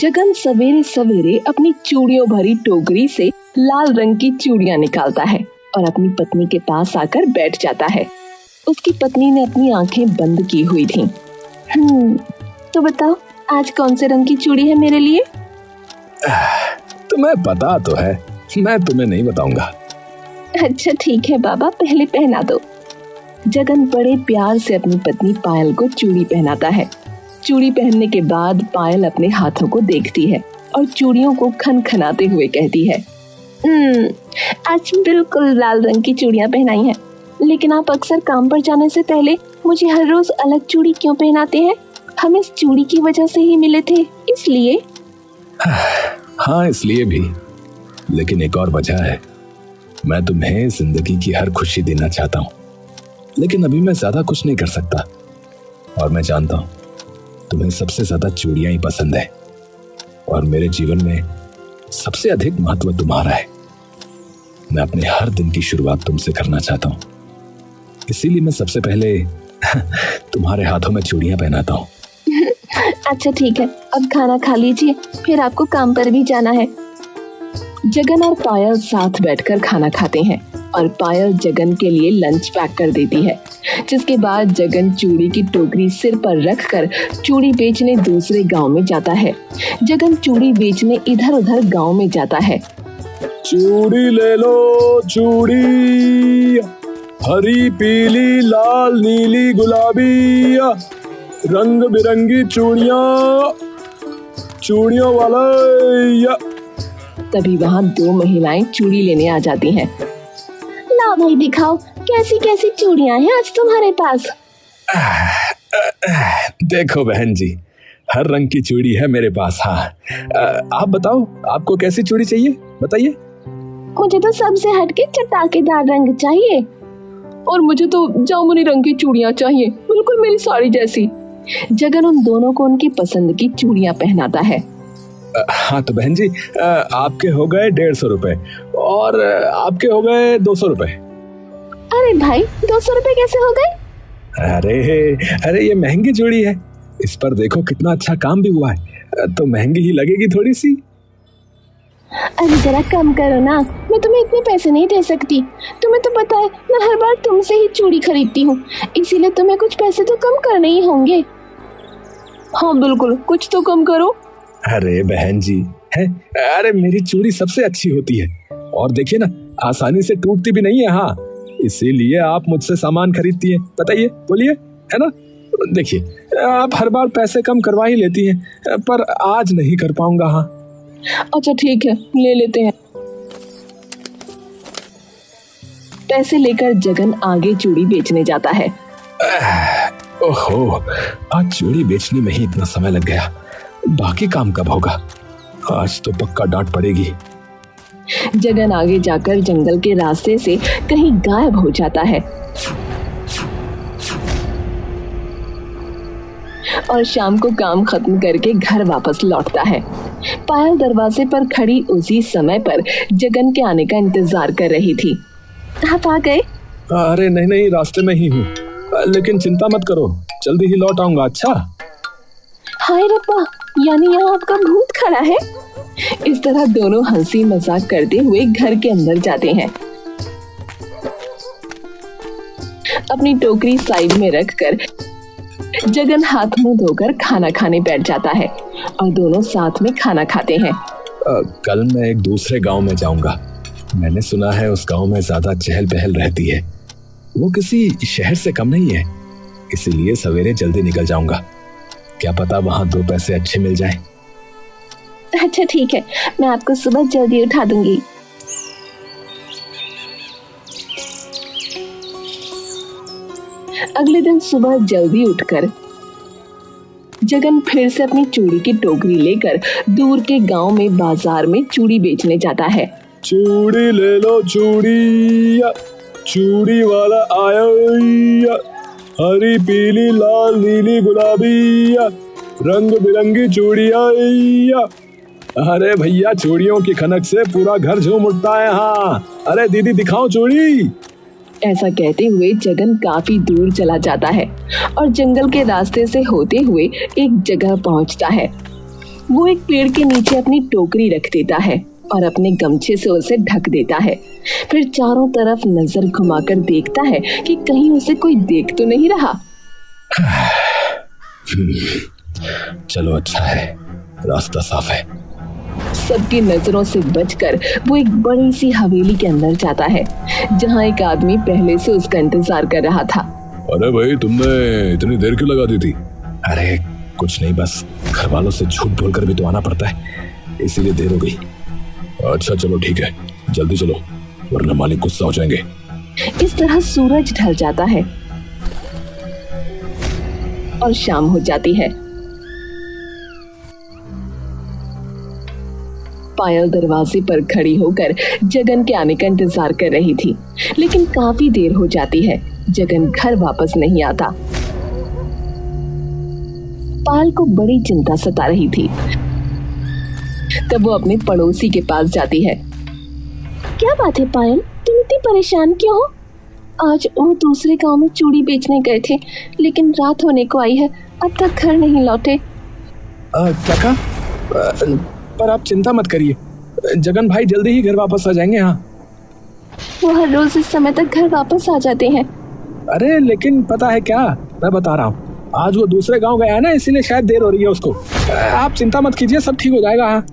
जगन सवेरे सवेरे अपनी चूड़ियों भरी टोकरी से लाल रंग की चूड़ियां निकालता है और अपनी पत्नी के पास आकर बैठ जाता है। उसकी पत्नी ने अपनी आंखें बंद की हुई थीं। तो बताओ आज कौन से रंग की चूड़ी है मेरे लिए? तुम्हें पता तो है, मैं तुम्हें नहीं बताऊंगा। अच्छा ठीक है बाबा, पहले पहना दो। जगन बड़े प्यार से अपनी पत्नी पायल को चूड़ी पहनाता है। चूड़ी पहनने के बाद पायल अपने हाथों को देखती है और चूड़ियों को खनखनाते हुए कहती है, आज बिल्कुल लाल रंग की चूड़ियां पहनाई हैं। लेकिन आप अक्सर काम पर जाने से पहले मुझे हर रोज अलग चूड़ी क्यों पहनाते हैं? हम इस चूड़ी की वजह से ही मिले थे, इसलिए? हाँ इसलिए भी, लेकिन एक और वजह है। मैं तुम्हें जिंदगी की हर खुशी देना चाहता हूँ, लेकिन अभी मैं ज्यादा कुछ नहीं कर सकता। और मैं जानता हूँ तुम्हें सबसे ज्यादा चूड़ियां ही पसंद है और मेरे जीवन में सबसे अधिक महत्व तुम्हारा है। मैं अपने हर दिन की शुरुआत तुमसे करना चाहता हूँ, इसीलिए मैं सबसे पहले तुम्हारे हाथों में चूड़ियां पहनाता हूँ। अच्छा ठीक है, अब खाना खा लीजिए, फिर आपको काम पर भी जाना है। जगन और पायल साथ बैठकर खाना खाते हैं और पायल जगन के लिए लंच पैक कर देती है, जिसके बाद जगन चूड़ी की टोकरी सिर पर रखकर चूड़ी बेचने दूसरे गांव में जाता है। जगन चूड़ी बेचने इधर उधर गांव में जाता है। चूड़ी ले लो चूड़ी, हरी पीली लाल नीली गुलाबी, रंग बिरंगी चूड़ियों वाला। तभी वहाँ दो महिलाएं चूड़ी लेने आ जाती हैं। ला भाई दिखाओ, कैसी कैसी चूड़ियां हैं आज तुम्हारे पास? देखो बहन जी, हर रंग की चूड़ी है मेरे पास। हाँ आप बताओ, आपको कैसी चूड़ी चाहिए, बताइए। मुझे तो सबसे हटके चटाकेदार रंग चाहिए। और मुझे तो जामुनी रंग की चूड़ियां चाहिए, बिल्कुल मेरी साड़ी जैसी। जगन उन दोनों को उनकी पसंद की चूड़ियां पहनाता है। हाँ तो बहन जी, आपके हो गए 150 रुपए और आपके हो गए 200 रुपए। अरे भाई 200 रुपए कैसे हो गए? अरे ये महंगी चूड़ी है, इस पर देखो कितना अच्छा काम भी हुआ है, तो महंगी ही लगेगी थोड़ी सी। अरे जरा कम करो ना, मैं तुम्हें इतने पैसे नहीं दे सकती। तुम्हें तो पता है मैं हर बार तुमसे ही चूड़ी खरीदती हूँ, इसीलिए तुम्हें कुछ पैसे तो कम करने ही होंगे। हाँ बिल्कुल, कुछ तो कम करो। अरे बहन जी है, अरे मेरी चूड़ी सबसे अच्छी होती है और देखिए ना, आसानी से टूटती भी नहीं है। हाँ इसीलिए आप मुझसे सामान खरीदती हैं, बताइए, बोलिए, है ना? देखिए आप हर बार पैसे कम करवा ही लेती हैं, पर आज नहीं कर पाऊंगा। हाँ अच्छा ठीक है, ले लेते हैं। पैसे लेकर जगन आगे चूड़ी बेचने जाता है। ओहो, आज चूड़ी बेचने में ही इतना समय लग गया, बाकी काम कब होगा? आज तो पक्का डांट पड़ेगी। जगन आगे जाकर जंगल के रास्ते से कहीं गायब हो जाता है और शाम को काम खत्म करके घर वापस लौटता है। पायल दरवाजे पर खड़ी उसी समय पर जगन के आने का इंतजार कर रही थी। आप आ गए? अरे नहीं, रास्ते में ही हूँ, लेकिन चिंता मत करो, जल्दी ही लौट आऊंगा। अच्छा? हाय रब्बा, यानी यहाँ आपका भूत खड़ा है। इस तरह दोनों हंसी मजाक करते हुए घर के अंदर जाते हैं। अपनी टोकरी साइड में रखकर जगन हाथ मुंह धोकर खाना खाने बैठ जाता है और दोनों साथ में खाना खाते हैं। कल मैं एक दूसरे गांव में जाऊंगा। मैंने सुना है उस गांव में ज्यादा चहल पहल रहती है, वो किसी शहर से कम नहीं है, इसीलिए सवेरे जल्दी निकल जाऊंगा। क्या पता वहां 2 पैसे अच्छे मिल जाएं। अच्छा ठीक है, मैं आपको सुबह जल्दी उठा दूंगी। अगले दिन सुबह जल्दी उठकर जगन फिर से अपनी चूड़ी की टोकरी लेकर दूर के गांव में बाजार में चूड़ी बेचने जाता है। चूड़ी ले लो चूड़ी वाला आया, हरी पीली लाल नीली गुलाबी, रंग बिरंगी चूड़ियां। अरे भैया, चूड़ियों की खनक से पूरा घर झूम उठता है। हाँ अरे दीदी दिखाओ चूड़ी। ऐसा कहते हुए जगन काफी दूर चला जाता है और जंगल के रास्ते से होते हुए एक जगह पहुंचता है। वो एक पेड़ के नीचे अपनी टोकरी रख देता है और अपने गमछे से उसे ढक देता है। फिर चारों तरफ नजर घुमाकर देखता है कि कहीं उसे कोई देख तो नहीं रहा। चलो अच्छा है, रास्ता साफ है। सबकी नजरों से बचकर वो एक बड़ी सी हवेली के अंदर जाता है, जहाँ एक आदमी पहले से उसका इंतजार कर रहा था। अरे भाई, तुमने इतनी देर क्यों लगा दी थी? अरे कुछ नहीं, बस घर वालों से झूठ बोलकर भी तो आना पड़ता है, इसीलिए देर हो गई। अच्छा चलो ठीक है, जल्दी चलो वरना मालिक गुस्सा हो जाएंगे। इस तरह सूरज ढल जाता है और शाम हो जाती है। पायल दरवाजे पर खड़ी होकर जगन के आने का इंतजार कर रही थी, लेकिन काफी देर हो जाती है। जगन घर वापस नहीं आता। पायल को बड़ी चिंता सता रही थी। तब वो अपने पड़ोसी के पास जाती है। क्या बात है पायल, तुम इतनी परेशान क्यों हो? आज वो दूसरे गांव में चूड़ी बेचने गए थे, लेकिन रात होने को आई है, अब तक घर नहीं लौटे। क्या कहा? पर आप चिंता मत करिए, जगन भाई जल्दी ही घर वापस आ जाएंगे। हाँ, वो हर रोज इस समय तक घर वापस आ जाते हैं। अरे लेकिन पता है क्या, मैं बता रहा हूँ, आज वो दूसरे गांव गया है ना, इसीलिए शायद देर हो रही है उसको। आप चिंता मत कीजिए, सब ठीक हो जाएगा। हाँ।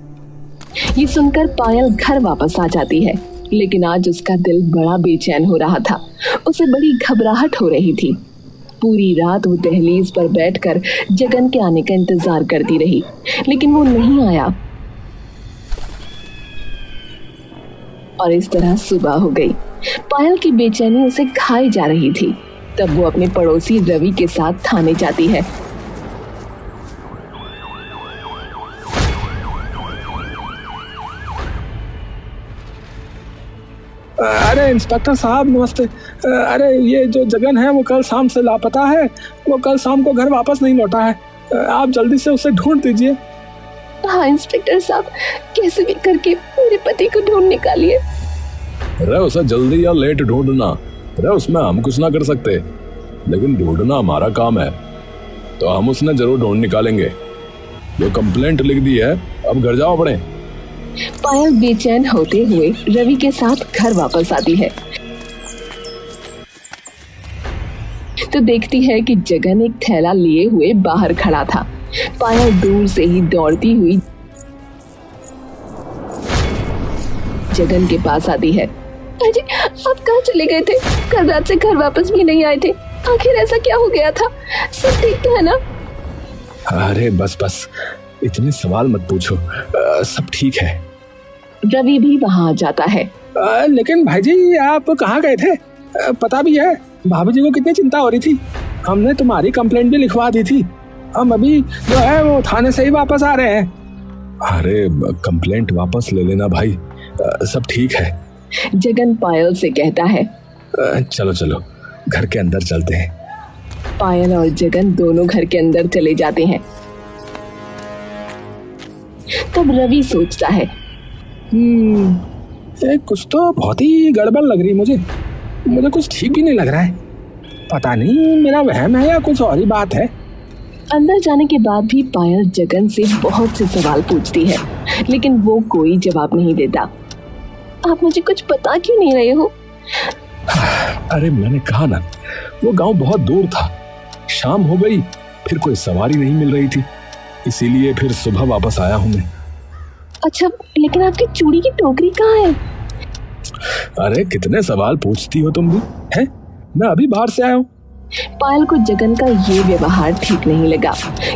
ये सुनकर पायल घर वापस आ जाती है, लेकिन आज उसका दिल बड़ा बेचैन हो रहा था। उसे बड़ी घबराहट हो रही थी। पूरी रात वो दहलीज पर बैठकर जगन के आने का इंतजार करती रही, लेकिन वो नहीं आया। और इस तरह सुबह हो गई। पायल की बेचैनी उसे खाई जा रही थी। तब वो अपने पड़ोसी रवि के साथ थाने जाती है। अरे इंस्पेक्टर साहब नमस्ते। अरे ये जो जगन है वो कल शाम से लापता है, वो कल शाम को घर वापस नहीं लौटा है, आप जल्दी से उसे ढूंढ दीजिए। हाँ इंस्पेक्टर साहब, कैसे भी करके मेरे पति को ढूंढ निकालिए। अरे उसे जल्दी या लेट ढूंढना, अरे उसमें हम कुछ ना कर सकते, लेकिन ढूंढना हमारा काम है, तो हम उसने जरूर ढूंढ निकालेंगे। जो कंप्लेंट लिख दी है, अब घर जाओ अपने। पायल बेचैन होते हुए रवि के साथ घर वापस आती है तो देखती है कि जगन एक थैला लिए हुए बाहर खड़ा था। पायल दूर से ही दौड़ती हुई जगन के पास आती है। अजी, आप कहाँ चले गए थे? कल रात से घर वापस भी नहीं आए थे, आखिर ऐसा क्या हो गया था? सब ठीक तो है ना? अरे बस बस, इतने सवाल मत पूछो, सब ठीक है। रवि भी वहाँ आ जाता है। लेकिन भाई जी आप कहाँ गए थे? पता भी है भाभी जी को कितनी चिंता हो रही थी, हमने तुम्हारी कंप्लेंट भी लिखवा दी थी, हम अभी जो है वो थाने से ही वापस आ रहे हैं। अरे कंप्लेंट वापस ले लेना भाई, सब ठीक है। जगन पायल से कहता है। चलो चलो घर के अंदर चलते हैं। पायल और जगन दोनों घर के अंदर चले जाते हैं। तब रवि सोचता है, कुछ तो बहुत ही गड़बड़ लग रही मुझे कुछ ठीक भी नहीं लग रहा है, पता नहीं मेरा वहम है या कुछ और ही बात है। अंदर जाने के बाद भी पायल जगन से बहुत से सवाल पूछती है, लेकिन वो कोई जवाब नहीं देता। आप मुझे कुछ बता क्यों नहीं रहे हो? अरे मैंने कहा ना, वो गांव बहुत दूर था, शाम हो गई, फिर कोई सवारी नहीं मिल रही थी, इसीलिए फिर सुबह वापस आया हूं मैं। अच्छा, लेकिन आपकी चूड़ी की टोकरी कहाँ है? अरे कितने सवाल पूछती हो तुम भी, हैं? मैं अभी बाहर से आया हूँ। पायल को जगन का ये व्यवहार ठीक नहीं लगा,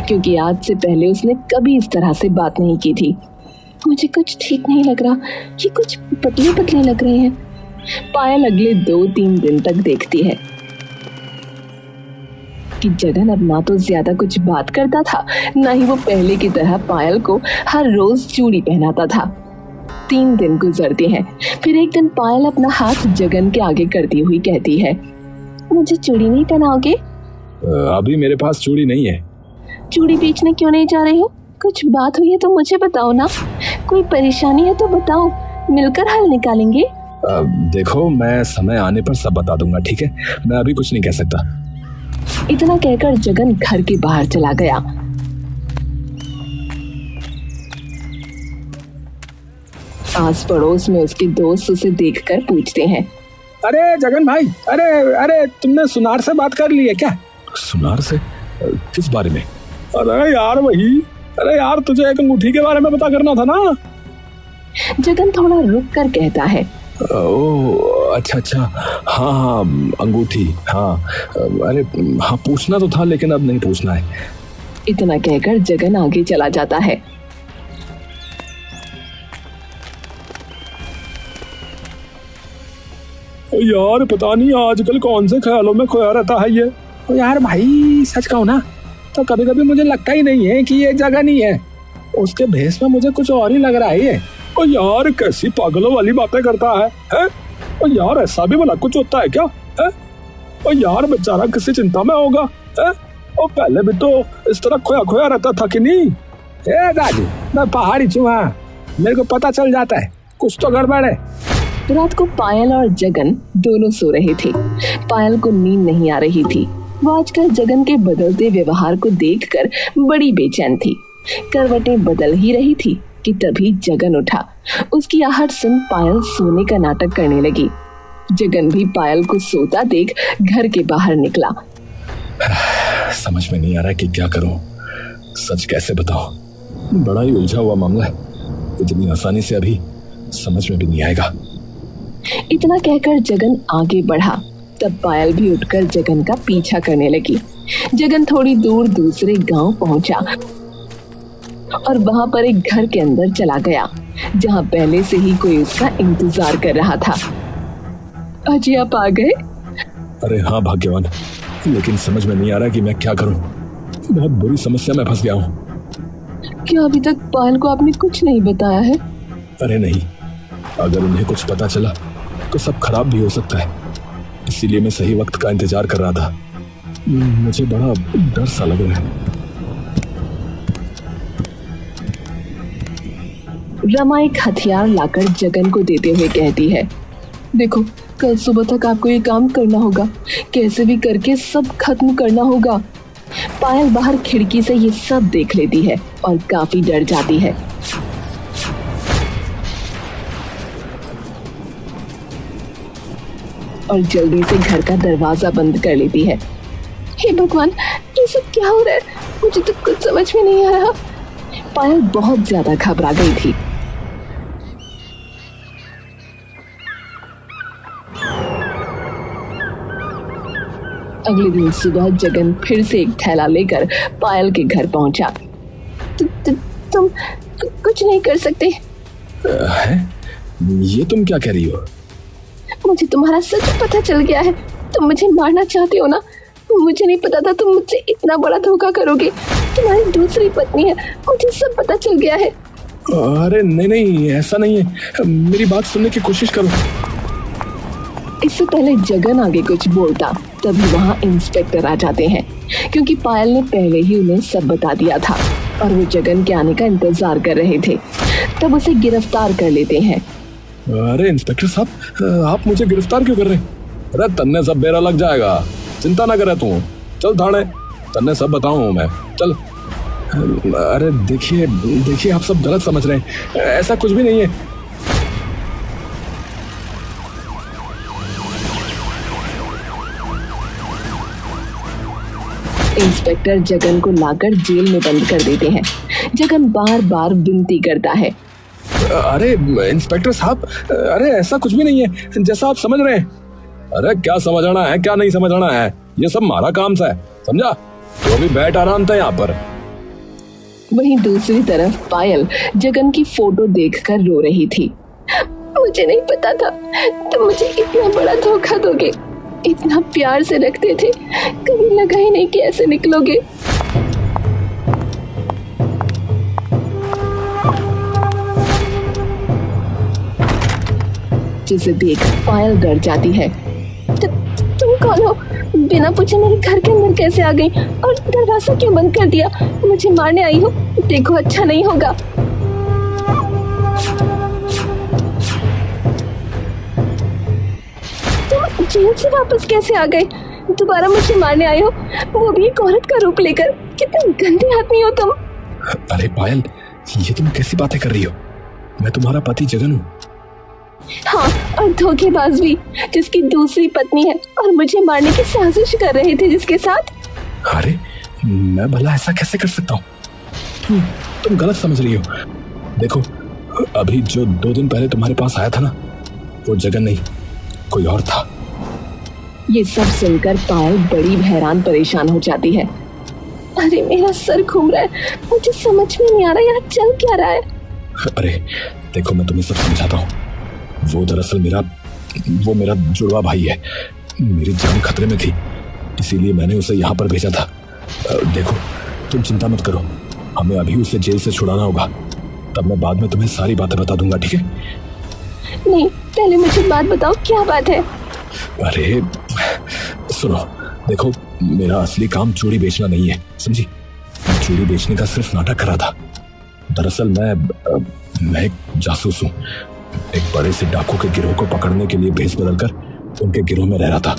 क्योंकि आज से पहले उसने कभी इस तरह से बात नहीं की थी। मुझे कुछ ठीक नहीं लग रहा, ये कुछ पतले पतले लग रहे हैं। पायल अगले 2-3 दिन तक देखती है कि जगन अब ना तो ज्यादा कुछ बात करता था, ना ही वो पहले की तरह पायल को हर रोज चूड़ी पहनाता था। 3 दिन गुजरते हैं। फिर एक दिन पायल अपना हाथ जगन के आगे करती हुई कहती है, मुझे चूड़ी नहीं पहनाओगे? अभी मेरे पास चूड़ी नहीं है। चूड़ी बेचने क्यों नहीं जा रहे हो? कुछ बात हुई है तो मुझे बताओ ना, कोई परेशानी है तो बताओ, मिलकर हल निकालेंगे। देखो मैं समय आने पर सब बता दूंगा, ठीक है? मैं अभी कुछ नहीं कह सकता। इतना कहकर जगन घर के बाहर चला गया। आस पड़ोस में उसके दोस्त उसे देखकर पूछते हैं, अरे जगन भाई, अरे अरे तुमने सुनार से बात कर ली है क्या? सुनार से? किस बारे में? अरे यार वही, अरे यार तुझे एक अंगूठी के बारे में पता करना था ना। जगन थोड़ा रुक कर कहता है, ओह अच्छा, हाँ हाँ अंगूठी, हाँ अरे हाँ पूछना तो था लेकिन अब नहीं पूछना है। इतना कहकर जगन आगे चला जाता है। यार पता नहीं आजकल कौन से ख्यालों में खोया रहता है ये। यार भाई सच कहूँ ना तो कभी कभी मुझे लगता ही नहीं है कि ये जगन ही है, उसके भेष में मुझे कुछ और ही लग रहा है ये। ओ यार कैसी पागलों वाली बातें करता है? ओ यार ऐसा भी भला कुछ होता है क्या है? ओ यार बेचारा किसी चिंता में होगा है? ओ पहले भी तो इस तरह खोया खोया रहता था कि नहीं? ए दादी मैं पहाड़ी चूहा, मेरे को पता चल जाता है कुछ तो गड़बड़ है। रात को पायल और जगन दोनों सो रहे थे। पायल को नींद नहीं आ रही थी। वो आजकल जगन के बदलते व्यवहार को देखकर बड़ी बेचैन थी। करवटें बदल ही रही थी कि तभी जगन उठा। उसकी आहट सुन पायल सोने का नाटक करने लगी। जगन भी पायल को सोता देख घर के बाहर निकला। समझ में नहीं आ रहा कि क्या करूं, सच कैसे बताऊं। बड़ा ही उलझा हुआ मामला है, इतनी आसानी से अभी समझ में भी नहीं आएगा। इतना कहकर जगन आगे बढ़ा। तब पायल भी उठकर जगन का पीछा करने लगी। जगन थोड़ी दूर दूसरे गांव पहुंचा और वहां पर एक घर के अंदर चला गया जहां पहले से ही कोई उसका इंतजार कर रहा था। अजी आप आ गए? अरे हाँ भाग्यवान, लेकिन समझ में नहीं आ रहा कि मैं क्या करूं। बहुत बुरी समस्या में फंस गया हूं। क्या अभी तक पायल को आपने कुछ नहीं बताया है? अरे नहीं, अगर उन्हें कुछ पता चला तो सब खराब भी हो सकता है, इसीलिए मैं सही वक्त का इंतजार कर रहा था। मुझे बड़ा डर सा लग रहा है। रमा एक हथियार लाकर जगन को देते हुए कहती है, देखो कल सुबह तक आपको ये काम करना होगा, कैसे भी करके सब खत्म करना होगा। पायल बाहर खिड़की से ये सब देख लेती है और काफी डर जाती है। और जल्दी से घर का दरवाजा बंद कर लेती है। हे भगवान, ये सब क्या हो रहा है? मुझे तो कुछ समझ में नहीं आ रहा। पायल बहुत ज्यादा घबरा गई थी। अगले दिन सुबह जगन फिर से एक थैला लेकर पायल के घर पहुंचा। तुम कुछ नहीं कर सकते? है? ये तुम क्या कह रही हो? मुझे तुम्हारा सच पता चल गया है। तुम मुझे मारना चाहते हो ना? मुझे नहीं पता था तुम मुझसे इतना बड़ा धोखा करोगे। तुम्हारी दूसरी पत्नी है, मुझे सब पता चल गया है। अरे नहीं ऐसा नहीं है, मेरी बात सुनने की कोशिश करो। इससे पहले जगन आगे कुछ बोलता तभी वहाँ इंस्पेक्टर आ जाते हैं, क्योंकि पायल ने पहले ही उन्हें सब बता दिया था और वो जगन के आने का इंतजार कर रहे थे। तब उसे गिरफ्तार कर लेते हैं। अरे इंस्पेक्टर साहब, आप मुझे गिरफ्तार क्यों कर रहे हैं? अरे तन्ने सब बेरा लग जाएगा, चिंता ना करे तू। चल थाने, तन्ने सब बताऊं मैं, चल। अरे देखिए आप सब गलत समझ रहे हैं, ऐसा कुछ भी नहीं है। इंस्पेक्टर जगन को लाकर जेल में बंद कर देते हैं। जगन बार बार विनती करता है, अरे इंस्पेक्टर साहब, अरे ऐसा कुछ भी नहीं है जैसा आप समझ रहे हैं। अरे क्या समझना है, क्या नहीं समझना है, ये सब हमारा काम सा है, समझा? तो अभी बैठ आराम था यहाँ पर। वहीं दूसरी तरफ पायल जगन की फोटो देखकर रो रही थी। मुझे नहीं पता था तुम मुझे इतना बड़ा धोखा दोगे। इतना प्यार से रखते थे, कभी लगा ही नहीं कि ऐसे निकलोगे। जिसे देख पायल डर जाती है। तुम कौन हो? बिना पूछे मेरे घर के अंदर कैसे आ गई और दरवाजा क्यों बंद कर दिया? मुझे मारने आई हो? देखो अच्छा नहीं होगा। तुम जेल से वापस कैसे आ गए? दोबारा मुझे मारने आए हो, वो भी एक औरत का रूप लेकर। कितने गंदे आदमी हो तुम। अरे पायल, ये तुम कैसी बातें कर रही हो? मैं तुम्हारा पति जगन हूँ। हाँ, और धोखेबाज भी, जिसकी दूसरी पत्नी है और मुझे मारने की साजिश कर रहे थे जिसके साथ। अरे मैं भला ऐसा कैसे कर सकता हूँ? तुम गलत समझ रही हो। देखो, अभी जो 2 दिन पहले तुम्हारे पास आया था ना, वो जगन नहीं, कोई और था। ये सब सुनकर पायल बड़ी हैरान परेशान हो जाती है। अरे मेरा सर घूम रहा है, मुझे समझ में नहीं आ रहा यहाँ चल क्या रहा है। अरे देखो, मैं तुम्हें सब समझाता हूँ। वो दरअसल मेरा जुड़वा भाई है। मेरी जान खतरे में थी, इसीलिए मैंने उसे यहाँ पर भेजा था। देखो, तुम चिंता मत करो, हमें अभी उसे जेल से छुड़ाना होगा, तब मैं बाद में तुम्हें सारी बातें बता दूंगा, ठीक है? नहीं, पहले मुझे बात बताओ, क्या बात है? अरे सुनो, देखो, मेरा असली काम चूड़ी बेचना नहीं है, समझी? मैं चूड़ी बेचने का सिर्फ नाटक कर रहा था। दरअसल मैं एक जासूस हूँ। एक बड़े से डाकू के गिरोह को पकड़ने के लिए भेष बदलकर उनके गिरोह में रह रहा था।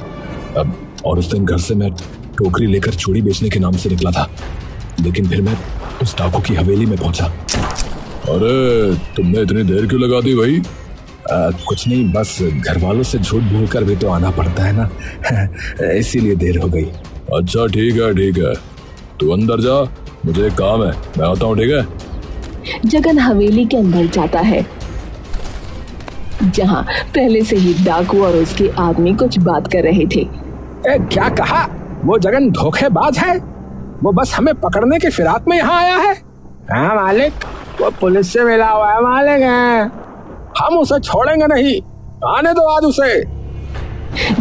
और उस दिन घर से मैं टोकरी लेकर चूड़ी बेचने के नाम से निकला था, लेकिन फिर मैं उस डाकू की हवेली में पहुंचा। अरे तुमने इतनी देर क्यों लगा दी भाई? कुछ नहीं, बस घर वालों से झूठ बोलकर भी तो आना पड़ता है ना, इसीलिए देर हो गई। अच्छा ठीक है, तू अंदर जा, मुझे एक काम है, मैं आता हूँ, ठीक है? जगन हवेली के अंदर जाता है, जहाँ पहले से ही डाकू और उसके आदमी कुछ बात कर रहे थे। क्या कहा? वो जगन धोखेबाज है, वो बस हमें पकड़ने के फिराक में यहाँ आया है। हाँ मालिक, वो पुलिस से मिला हुआ है मालिक, हम उसे छोड़ेंगे नहीं, आने दो आज उसे।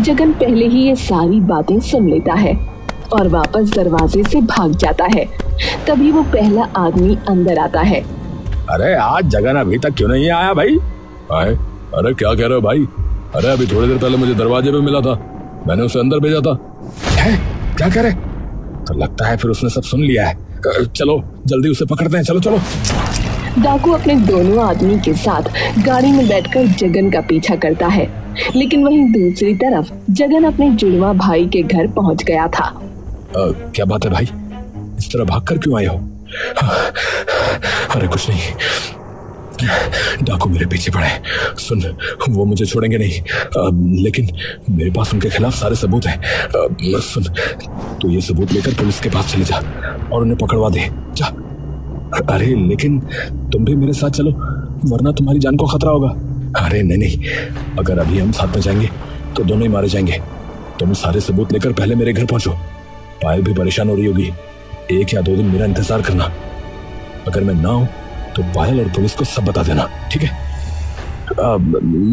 जगन पहले ही ये सारी बातें सुन लेता है और वापस दरवाजे से भाग जाता है। तभी वो पहला आदमी अंदर आता है। अरे आज जगन अभी तक क्यों नहीं आया भाई? आए? अरे क्या कह रहे हो भाई? अरे अभी थोड़ी देर पहले मुझे दरवाजे पे मिला था, मैंने उसे अंदर भेजा था। क्या कह रहे? तो लगता है फिर उसने सब सुन लिया है। चलो जल्दी उसे पकड़ते हैं, चलो। डाकू अपने दोनों आदमी के साथ गाड़ी में बैठकर जगन का पीछा करता है, लेकिन वहीं दूसरी तरफ जगन अपने जुड़वा भाई के घर पहुंच गया था। क्या बात है भाई, इस तरह भागकर क्यों आए हो? अरे कुछ नहीं, डाकू मेरे पीछे पड़े। सुन, वो मुझे छोड़ेंगे नहीं, लेकिन मेरे पास उनके खिलाफ सारे सबूत हैं। सुन, तो ये सबूत लेकर पुलिस के पास चले जा और उन्हें पकड़वा दे, जा। अरे लेकिन तुम भी मेरे साथ चलो, वरना तुम्हारी जान को खतरा होगा। अरे नहीं, अगर अभी हम साथ में जाएंगे तो दोनों ही मारे जाएंगे। तुम सारे सबूत लेकर पहले मेरे घर पहुंचो। पायल भी परेशान हो रही होगी, 1 या 2 दिन मेरा इंतजार करना। अगर मैं ना हूं तो पायल और पुलिस को सब बता देना, ठीक है?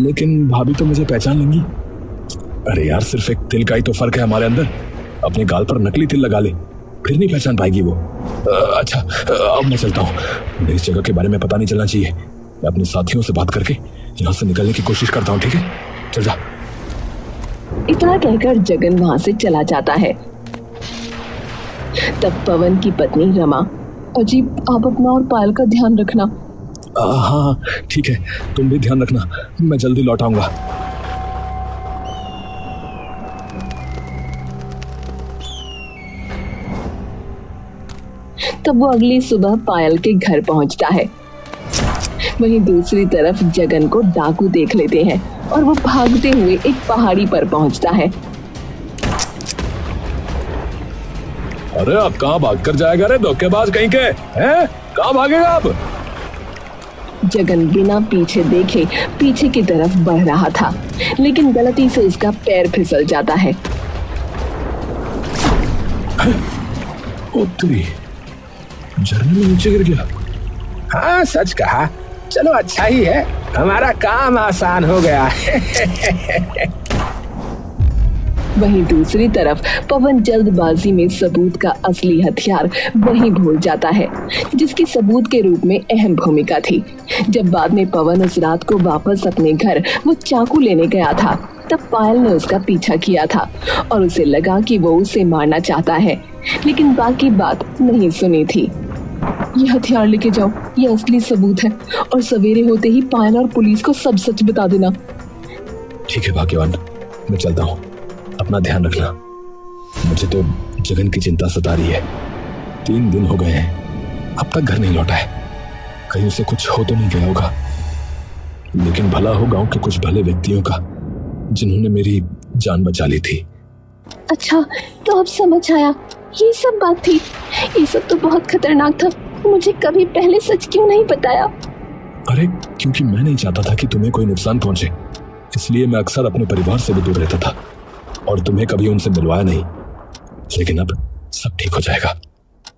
लेकिन भाभी तो मुझे पहचान लेंगी। अरे यार, सिर्फ एक तिल का ही तो फर्क है हमारे अंदर। अपने गाल पर नकली तिल लगा ले, फिर नहीं पहचान पाएगी वो। अच्छा, अब मैं चलता हूँ, मुझे इस जगह के बारे में पता नहीं चलना चाहिए। मैं अपने साथियों से बात करके यहाँ से निकलने की कोशिश करता हूँ, ठीक है? चल जा। इतना कहकर जगन वहाँ से चला जाता है। तब पवन की पत्नी रमा, अजीब, आप अपना और पायल का ध्यान रखना। हाँ ठीक है, तुम भी ध्यान रखना, मैं जल्दी लौट आऊंगा। तब वो अगली सुबह पायल के घर पहुंचता है। वहीं दूसरी तरफ जगन को डाकू देख लेते हैं और वो भागते हुए एक पहाड़ी पर पहुंचता है। अरे अब कहाँ भागकर जाएगा रे धोखेबाज कहीं के, हैं? कहाँ भागेगा अब? जगन बिना पीछे देखे पीछे की तरफ बढ़ रहा था, लेकिन गलती से उसका पैर फिसल जाता है। झरने में नीचे गिर गया। हाँ सच कहा, चलो अच्छा ही है, हमारा काम आसान हो गया। वहीं दूसरी तरफ पवन जल्दबाजी में सबूत का असली हथियार वहीं भूल जाता है, जिसकी सबूत के रूप में अहम भूमिका थी। जब बाद में पवन उस रात को वापस अपने घर वो चाकू लेने गया था, तब पायल ने उसका पीछा किया था और उसे लगा कि वो उसे मारना चाहता है, लेकिन बाकी बात नहीं सुनी थी। ये हथियार लेके जाओ, ये असली सबूत है, और सवेरे होते ही पायल और पुलिस को सब सच बता देना। ठीक है भाग्यवान, मैं चलता हूँ, अपना ध्यान रखना। मुझे तो जगन की चिंता सता रही है। 3 दिन हो गए हैं, अब तक घर नहीं लौटा है। कहीं उसे कुछ हो तो नहीं गया होगा। लेकिन भला हो गांव के कुछ भले व्यक्तियों का, जिन्होंने मेरी जान बचा ली थी। अच्छा, तो अब समझ आया, ये सब बात थी। ये सब तो बहुत खतरनाक था। मुझे कभी पहले सच क्यों नहीं बताया? अरे क्योंकि मैं नहीं चाहता था कि तुम्हें कोई नुकसान पहुंचे, इसलिए मैं अक्सर अपने परिवार से भी दूर रहता था और तुम्हें कभी उनसे मिलवाया नहीं। लेकिन अब सब ठीक हो जाएगा।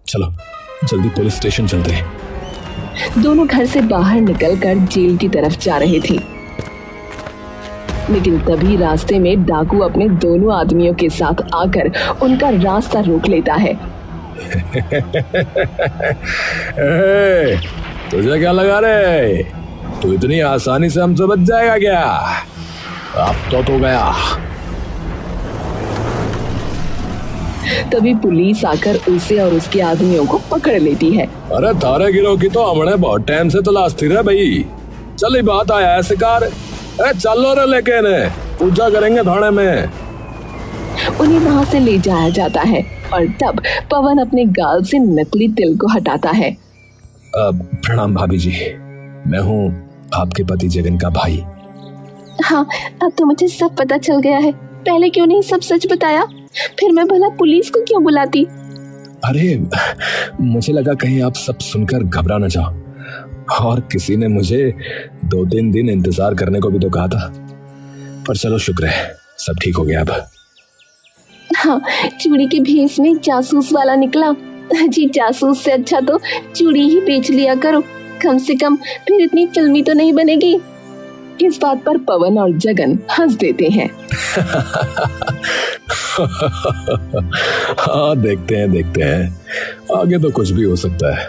चलो जल्दी पुलिस स्टेशन चलते हैं। दोनों घर से बाहर निकलकर जेल की तरफ जा रहे थे, लेकिन तभी रास्ते में डाकू अपने दोनों आदमियों के साथ आकर उनका रास्ता रोक लेता है। तुझे क्या लगा रे, तू इतनी आसानी से हमसे बच जाएगा क्या? अब तो गया। तभी पुलिस आकर उसे और उसके आदमियों को पकड़ लेती है। अरे तारे गिरोह की तो हमने बहुत टाइम से तलाश थी रे भाई। चल बात आया है शिकार। अरे चलो रे, लेके पूजा करेंगे थाने में। उन्हें वहाँ से ले जाया जाता है और तब पवन अपने गाल से नकली तिल को हटाता है। प्रणाम भाभी जी, मैं हूँ आपके पति जगन का भाई। हाँ, अब तो मुझे सब पता चल गया है। पहले क्यों नहीं सब सच बताया? फिर मैं भला पुलिस को क्यों बुलाती? अरे मुझे लगा कहीं आप सब सुनकर घबरा न जाओ, और किसी ने मुझे 2-3 दिन इंतजार करने को भी तो कहा था। पर चलो शुक्र है, सब ठीक हो गया अब। हाँ, चूड़ी के भेष में जासूस वाला निकला। जी, जासूस से अच्छा तो चूड़ी ही बेच लिया करो, कम से कम फिर इतनी फिल्मी तो नहीं बनेगी। इस बात पर पवन और जगन हंस देते हैं। हाँ देखते हैं आगे तो कुछ भी हो सकता है।